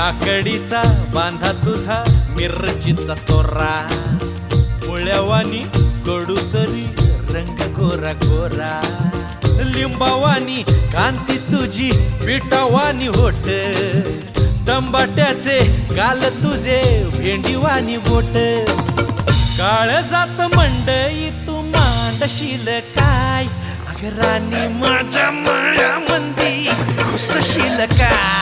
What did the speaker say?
काकडीचा बांधा तुझा मिरचीचा तोरा मुळ्यावानी कडू तरी रंग गोरा गोरा लिंबावानी कांती तुझी पिठावानी होट टंबाट्याचे गाल तुझे भेंडीवानी बोट काळजात मंडई तू मांडशील काय अगरानी माझ्या माळ्यामंदी घुसशील काय